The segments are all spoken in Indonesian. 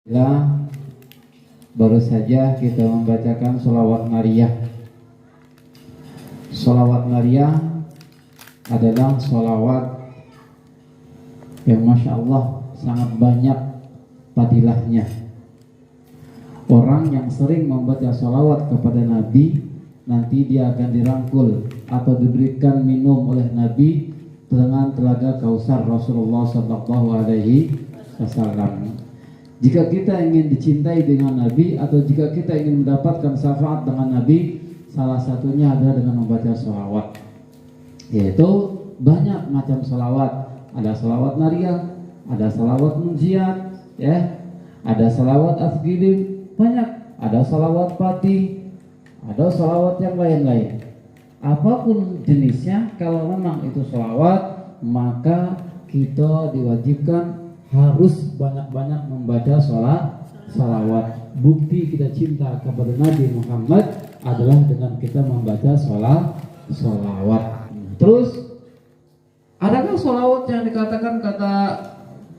Ya, baru saja kita membacakan sholawat nariyah. Sholawat nariyah adalah sholawat yang Masya Allah sangat banyak fadilahnya. Orang yang sering membaca sholawat kepada Nabi, nanti dia akan dirangkul atau diberikan minum oleh Nabi dengan telaga Kausar Rasulullah Sallallahu Alaihi Wasallam. Jika kita ingin dicintai dengan Nabi atau jika kita ingin mendapatkan syafaat dengan Nabi, salah satunya adalah dengan membaca sholawat. Yaitu banyak macam sholawat. Ada sholawat nariyah, ada sholawat munjiat, ya, ada sholawat afgidin, banyak. Ada sholawat fatih, ada sholawat yang lain-lain. Apapun jenisnya, kalau memang itu sholawat, maka kita diwajibkan harus banyak-banyak membaca sholawat. Bukti kita cinta kepada Nabi Muhammad adalah dengan kita membaca sholawat. Terus, adakah sholawat yang dikatakan kata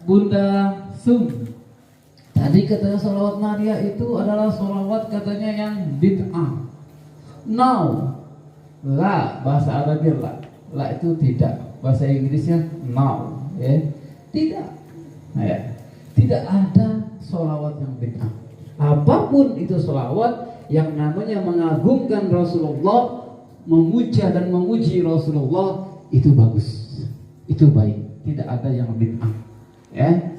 Bunda Sum? Tadi katanya sholawat nariyah itu adalah sholawat katanya yang bid'ah. No, la bahasa Arabnya la itu tidak, bahasa Inggrisnya no, ya tidak. Nah, ya, tidak ada sholawat yang bid'ah. Apapun itu sholawat yang namanya mengagungkan Rasulullah, memuja dan memuji Rasulullah, itu bagus, itu baik. Tidak ada yang bid'ah. Ya.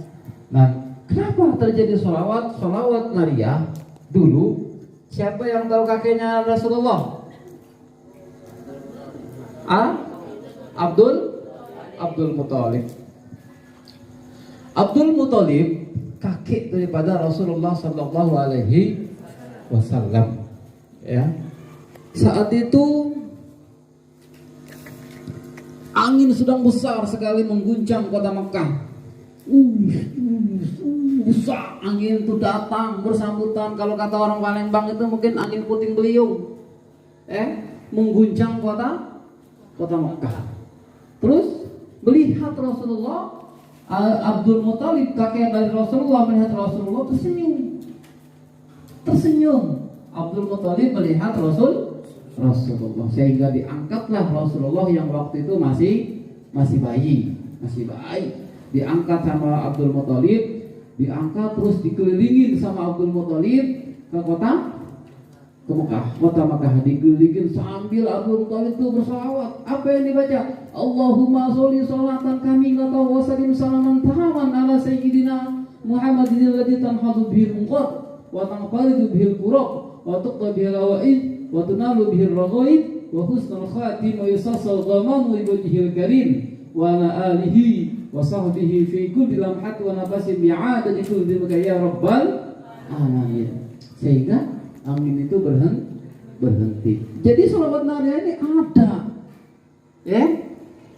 Nah, kenapa terjadi sholawat nariyah? Dulu siapa yang tahu kakeknya Rasulullah? Abdul Muthalib. Abdul Muthalib kakek daripada Rasulullah Sallallahu Alaihi Wasallam. Ya, saat itu angin sedang besar sekali mengguncang kota Mekah. Besar angin itu datang bersambutan. Kalau kata orang Palembang itu mungkin angin puting beliung. Mengguncang kota Mekah. Terus melihat Rasulullah, Abdul Muthalib kakek dari Rasulullah melihat Rasulullah tersenyum. Abdul Muthalib melihat Rasulullah sehingga diangkatlah Rasulullah yang waktu itu masih bayi. Diangkat sama Abdul Muthalib, diangkat terus dikelilingin sama Abdul Muthalib ke Mekah, kota Mekah dikelilingin sambil Abdul Muthalib itu bersalawat. Apa yang dibaca? Allahumma sholli sholatan kamilatan wa sallim salaman tahaman ala sayyidina Muhammadin alladzi tanhadu bihil munqad wa tanfaridu bihil qurab wa tuqda bihil awaid wa tunalu bihil raghaib wa husnul khatim wa yusasal ghamamu bi wajhil karim wa ala alihi wa sahbihi fi kulli lamhat wa nafasin bi'adati kulli dzika ya rabbal alamin. Sehingga angin itu berhenti. Jadi sholawat nariyah ini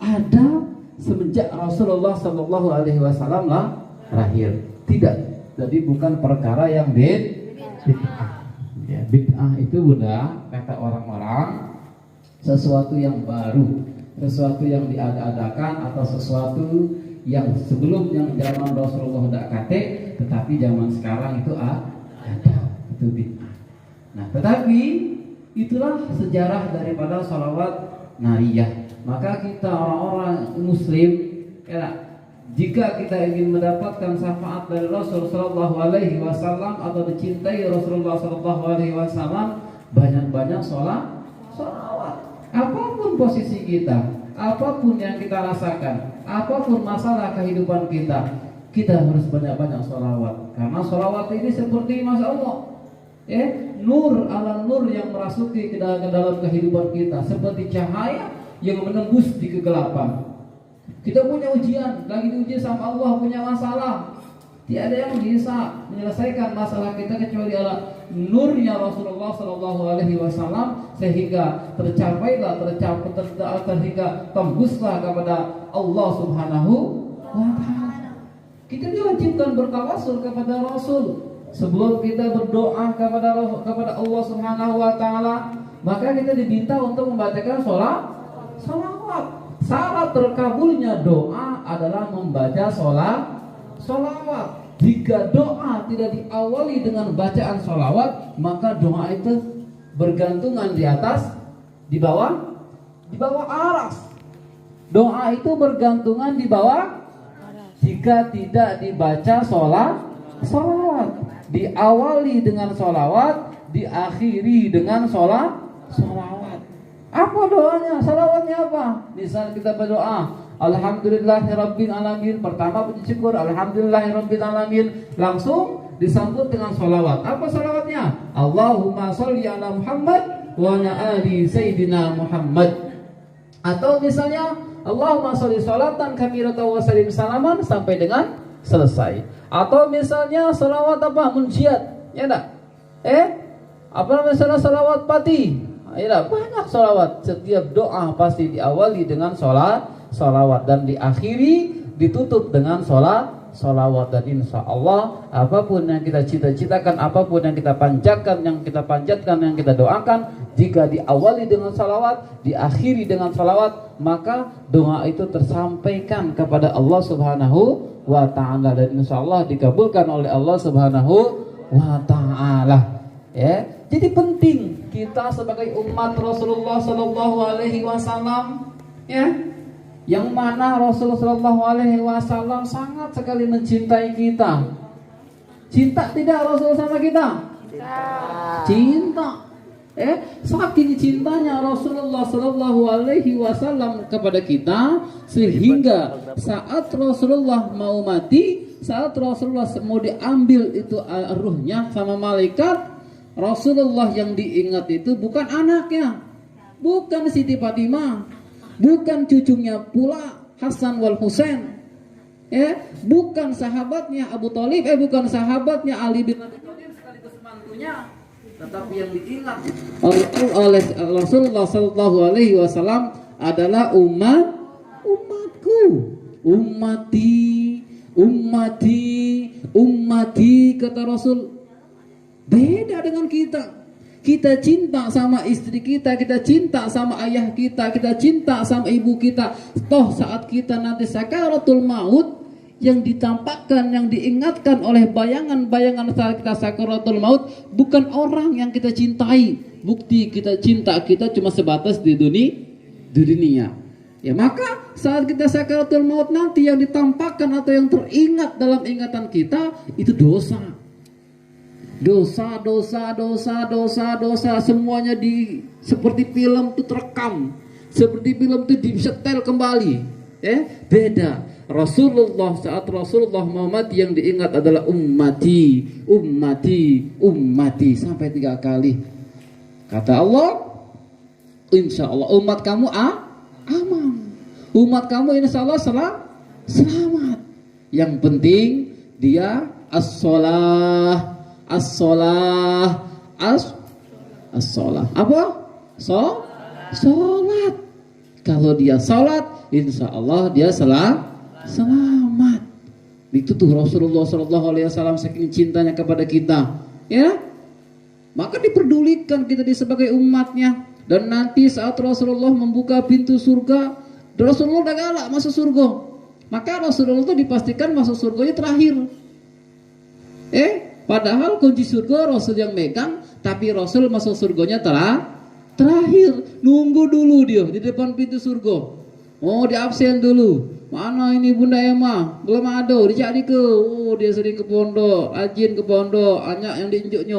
ada semenjak Rasulullah Sallallahu Alaihi Wasallam lahir. Tidak, jadi bukan perkara yang bid'ah. Ya, bid'ah itu Bunda, kata orang-orang, sesuatu yang baru, sesuatu yang diadakan atau sesuatu yang sebelum yang zaman Rasulullah tidak kate, tetapi zaman sekarang itu ada, itu bid'ah. Nah, tetapi itulah sejarah daripada sholawat nariyah. Maka kita orang-orang Muslim, jika kita ingin mendapatkan syafaat dari Rasul Sallallahu Alaihi Wasallam atau dicintai Rasulullah Sallallahu Alaihi Wasallam, banyak-banyak sholawat. Apapun posisi kita, apapun yang kita rasakan, apapun masalah kehidupan kita, kita harus banyak-banyak sholawat. Karena sholawat ini seperti Masya Allah, nur ala nur yang merasuki ke dalam kehidupan kita, seperti cahaya yang menembus di kegelapan. Kita punya ujian, lagi diuji sama Allah, punya masalah. Tiada yang bisa menyelesaikan masalah kita kecuali nurnya Rasulullah Sallallahu Alaihi Wasallam, sehingga sehingga tembuslah kepada Allah Subhanahu wa Ta'ala. Kita diwajibkan bertawasul kepada Rasul. Sebelum kita berdoa kepada Allah Subhanahu wa Ta'ala, maka kita diminta untuk membacakan sholawat. Syarat terkabulnya doa adalah membaca sholawat. jika doa tidak diawali dengan bacaan sholawat, maka doa itu bergantungan di atas, di bawah aras. Doa itu bergantungan di bawah jika tidak dibaca sholawat. Diawali dengan sholawat, diakhiri dengan sholawat. Apa doanya? Sholawatnya apa? Misal kita berdoa Alhamdulillahirabbil alamin, pertama puji syukur Alhamdulillahirabbil alamin, langsung disambut dengan sholawat. Apa sholawatnya? Allahumma sholli ala Muhammad wa ala ali sayyidina Muhammad. Atau misalnya Allahumma sholli sholatan kamilatan wa sallim salaman sampai dengan selesai. Atau misalnya sholawat apa? Munjiat, ya enggak? Apa namanya sholawat pati? Ya, banyak sholawat. Setiap doa pasti diawali dengan sholawat dan diakhiri ditutup dengan sholawat. Dan insya Allah apapun yang kita cita-citakan, apapun yang kita panjatkan, yang kita doakan, jika diawali dengan sholawat, diakhiri dengan sholawat, maka doa itu tersampaikan kepada Allah Subhanahu wa ta'ala, dan insya Allah dikabulkan oleh Allah Subhanahu wa ta'ala. Ya, jadi penting kita sebagai umat Rasulullah Sallallahu Alaihi Wasallam, ya, yang mana Rasulullah Sallallahu Alaihi Wasallam sangat sekali mencintai kita. Cinta tidak Rasul sama kita? Cinta. Saking cintanya Rasulullah Sallallahu Alaihi Wasallam kepada kita, sehingga saat Rasulullah mau mati, saat Rasulullah mau diambil itu ruhnya sama malaikat, Rasulullah yang diingat itu bukan anaknya, bukan Siti Fatimah, bukan cucunya pula Hasan wal Husain, bukan sahabatnya Abu Thalib, bukan sahabatnya Ali bin Abi Thalib sekaligus mantunya, tetapi yang diingat oleh Rasulullah Sallallahu Alaihi Wasallam adalah umatku, ummati, kata Rasul. Beda dengan kita. Kita cinta sama istri kita cinta sama ayah kita cinta sama ibu kita. Toh saat kita nanti sakaratul maut, yang ditampakkan, yang diingatkan oleh bayangan-bayangan saat kita sakaratul maut bukan orang yang kita cintai. Bukti kita cinta kita cuma sebatas di dunia. Ya, maka saat kita sakaratul maut nanti yang ditampakkan atau yang teringat dalam ingatan kita itu dosa, semuanya seperti film itu terekam, seperti film itu disetel kembali. Beda. Saat Rasulullah Muhammad yang diingat adalah ummati sampai 3 kali. Kata Allah, insya Allah umat kamu aman, umat kamu insya Allah selamat. Yang penting dia as-sholah. Apa? Sholat. Kalau dia sholat, insya Allah dia selamat. Itu tuh Rasulullah Sallallahu Alaihi Wasallam saking cintanya kepada kita, ya. Maka diperdulikan kita sebagai umatnya. Dan nanti saat Rasulullah membuka pintu surga, Rasulullah udah galak masuk surga. Maka Rasulullah itu dipastikan masuk surganya terakhir. Padahal kunci surga Rasul yang megang, tapi Rasul masuk surganya terakhir. Nunggu dulu dia di depan pintu surga. Oh, di absen dulu. Mana ini Bunda Emma? Belum ada, dicari ke. Oh, dia sering ke pondok, rajin ke pondok, banyak yang diinjuknya.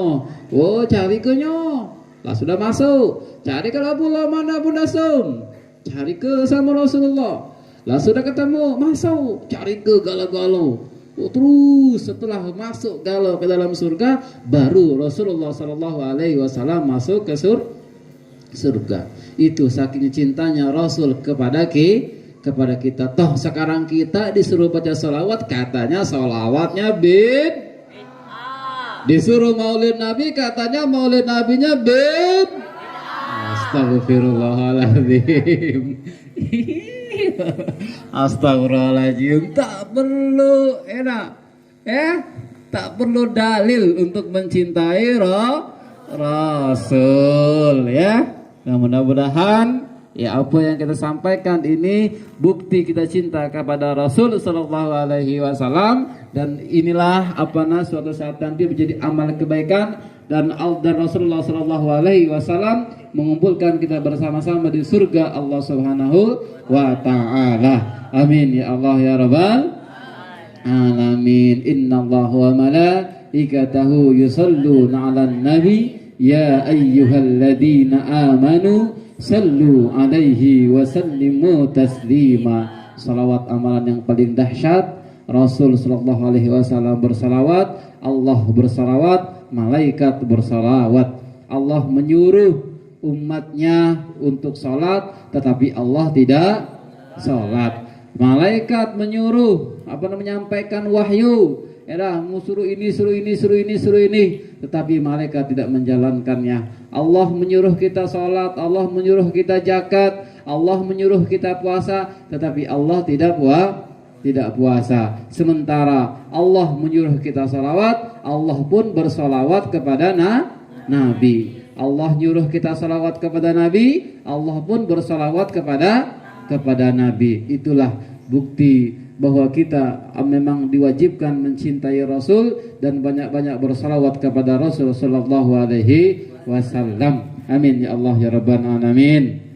Oh, cari ke nyo. Lah sudah masuk. Cari ke Abdullah, mana Bunda Sum? Cari ke sama Rasulullah. Lah sudah ketemu, masuk. Cari ke galau-galau. Terus setelah masuk galau ke dalam surga, baru Rasulullah Sallallahu Alaihi Wasallam masuk ke surga. Itu saking cintanya Rasul kepada kita. Toh sekarang kita disuruh baca sholawat, katanya sholawatnya disuruh maulid Nabi, katanya maulid Nabinya Astagfirullahaladzim. Astagfirullahaladzim. Tak perlu tak perlu dalil untuk mencintai Rasul, ya. Nah, mudah-mudahan ya apa yang kita sampaikan ini bukti kita cinta kepada Rasul Sallallahu Alaihi Wasallam dan inilah suatu saat nanti menjadi amal kebaikan dan Rasulullah Shallallahu Alaihi Wasallam mengumpulkan kita bersama-sama di surga Allah Subhanahu wa Ta'ala. Amin ya Allah ya Rabbal alamin. Innallaha wa malaikatahu yusalluna 'alan nabi ya ayyuhalladzina amanu sallu 'alaihi wa sallimu taslima. Salawat amalan yang paling dahsyat. Rasul Sallallahu Alaihi Wasallam bersalawat, Allah bersalawat, malaikat bersalawat. Allah menyuruh umatnya untuk salat, tetapi Allah tidak salat. Malaikat menyuruh menyampaikan wahyu, suruh ini, tetapi malaikat tidak menjalankannya. Allah menyuruh kita salat, Allah menyuruh kita zakat, Allah menyuruh kita puasa, tetapi Allah tidak puasa. Sementara Allah menyuruh kita salawat, Allah pun bersalawat kepada Nabi. Allah nyuruh kita salawat kepada Nabi, Allah pun bersalawat kepada Nabi. Itulah bukti bahwa kita memang diwajibkan mencintai Rasul dan banyak-banyak bersalawat kepada Rasul sallallahu alaihi wasallam. Amin ya Allah ya Rabbal alamin.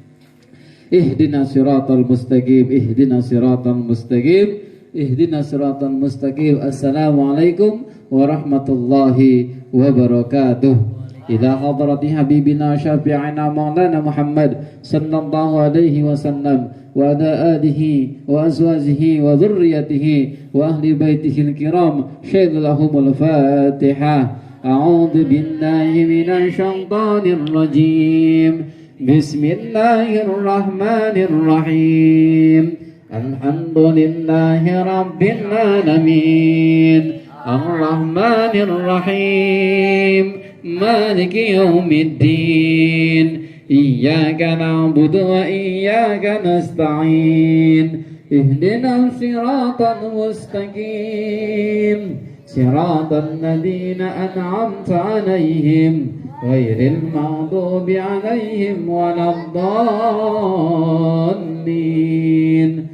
Ihdinas siratal mustaqim, ihdinas siratal mustaqim, ihdinas siratal mustaqim. Assalamualaikum warahmatullahi wabarakatuh. Ila hadrati habibina syafi'ina maulana Muhammad sallallahu alaihi wasallam wa ala alihi wa azwajihi wa dhurriyyatihi wa ahli baitihi al-kiram syai'lahumul fatihah. A'udzu billahi minasy syaithanir rajim. Bismillahirrahmanirrahim. Alhamdulillahi rabbil alamin. Ar-Rahmanir Rahim. Maliki yaumiddin. Iyyaka na'budu wa iyyaka nasta'in. Ihdinas siratal mustaqim. Siratal ladzina an'amta 'alaihim ghairil maghdubi 'alaihim waladdallin.